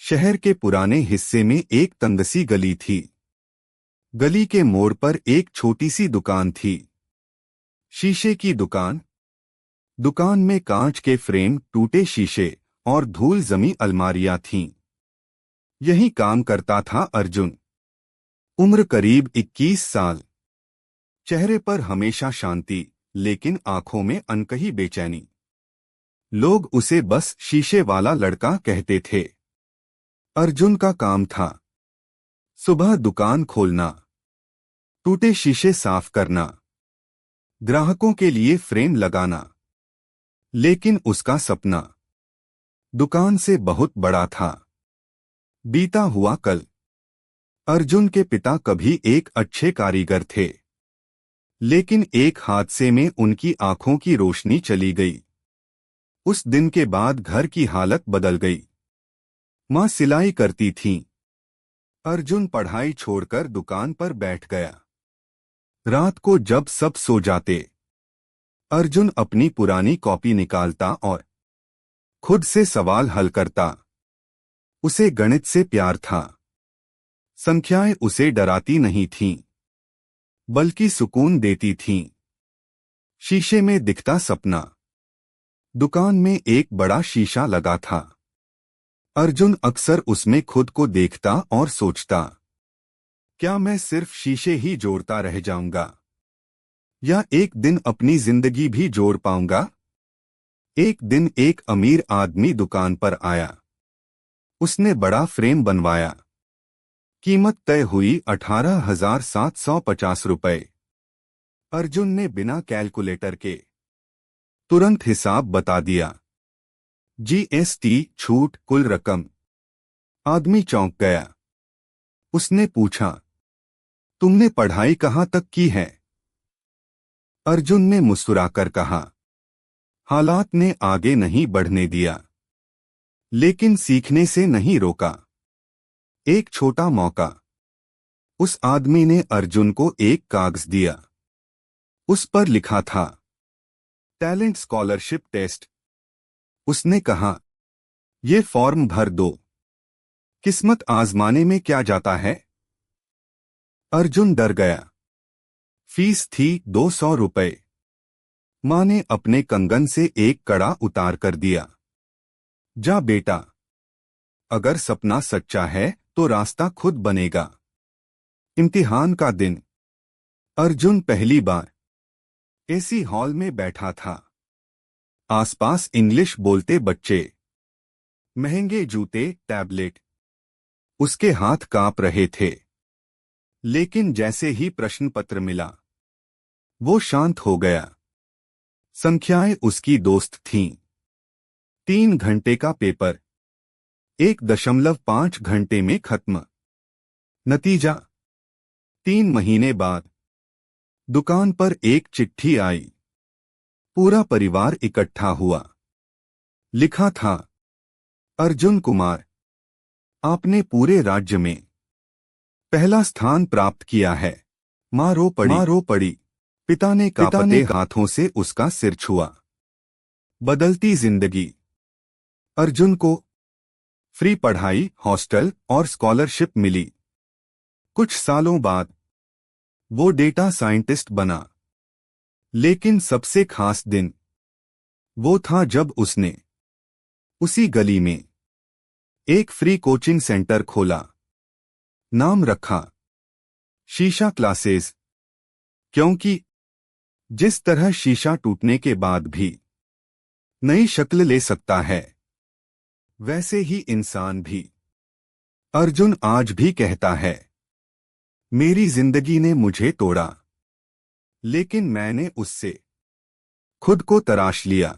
शहर के पुराने हिस्से में एक तंगसी गली थी। गली के मोड़ पर एक छोटी सी दुकान थी। शीशे की दुकान। दुकान में कांच के फ्रेम, टूटे शीशे और धूल जमी अलमारियां थीं। यही काम करता था अर्जुन। उम्र करीब 21 साल। चेहरे पर हमेशा शांति, लेकिन आंखों में अनकही बेचैनी। लोग उसे बस शीशे वाला लड़का कहते थे। अर्जुन का काम था सुबह दुकान खोलना, टूटे शीशे साफ करना, ग्राहकों के लिए फ्रेम लगाना। लेकिन उसका सपना दुकान से बहुत बड़ा था। बीता हुआ कल। अर्जुन के पिता कभी एक अच्छे कारीगर थे, लेकिन एक हादसे में उनकी आंखों की रोशनी चली गई। उस दिन के बाद घर की हालत बदल गई। मां सिलाई करती थीं। अर्जुन पढ़ाई छोड़कर दुकान पर बैठ गया। रात को जब सब सो जाते, अर्जुन अपनी पुरानी कॉपी निकालता और खुद से सवाल हल करता। उसे गणित से प्यार था। संख्याएं उसे डराती नहीं थीं, बल्कि सुकून देती थीं। शीशे में दिखता सपना। दुकान में एक बड़ा शीशा लगा था। अर्जुन अक्सर उसमें खुद को देखता और सोचता, क्या मैं सिर्फ शीशे ही जोड़ता रह जाऊंगा, या एक दिन अपनी जिंदगी भी जोड़ पाऊंगा। एक दिन एक अमीर आदमी दुकान पर आया। उसने बड़ा फ्रेम बनवाया। कीमत तय हुई 18,750 रुपए। अर्जुन ने बिना कैलकुलेटर के तुरंत हिसाब बता दिया। जीएसटी, छूट, कुल रकम। आदमी चौंक गया। उसने पूछा, तुमने पढ़ाई कहाँ तक की है? अर्जुन ने मुस्कुराकर कहा, हालात ने आगे नहीं बढ़ने दिया, लेकिन सीखने से नहीं रोका। एक छोटा मौका। उस आदमी ने अर्जुन को एक कागज दिया। उस पर लिखा था, टैलेंट स्कॉलरशिप टेस्ट। उसने कहा, ये फॉर्म भर दो। किस्मत आजमाने में क्या जाता है? अर्जुन डर गया। फीस थी 200 रुपए। मां ने अपने कंगन से एक कड़ा उतार कर दिया। जा बेटा, अगर सपना सच्चा है तो रास्ता खुद बनेगा। इम्तिहान का दिन। अर्जुन पहली बार एसी हॉल में बैठा था। आसपास इंग्लिश बोलते बच्चे, महंगे जूते, टैबलेट। उसके हाथ कांप रहे थे। लेकिन जैसे ही प्रश्न पत्र मिला, वो शांत हो गया। संख्याएं उसकी दोस्त थीं। 3 घंटे का पेपर 1.5 घंटे में खत्म। नतीजा 3 महीने बाद। दुकान पर एक चिट्ठी आई। पूरा परिवार इकट्ठा हुआ। लिखा था, अर्जुन कुमार, आपने पूरे राज्य में पहला स्थान प्राप्त किया है। मां रो पड़ी। पिता ने कांपते हाथों से उसका सिर छुआ। बदलती जिंदगी। अर्जुन को फ्री पढ़ाई, हॉस्टल और स्कॉलरशिप मिली। कुछ सालों बाद वो डेटा साइंटिस्ट बना। लेकिन सबसे खास दिन वो था जब उसने उसी गली में एक फ्री कोचिंग सेंटर खोला। नाम रखा शीशा क्लासेस, क्योंकि जिस तरह शीशा टूटने के बाद भी नई शक्ल ले सकता है, वैसे ही इंसान भी। अर्जुन आज भी कहता है, मेरी जिंदगी ने मुझे तोड़ा, लेकिन मैंने उससे खुद को तराश लिया।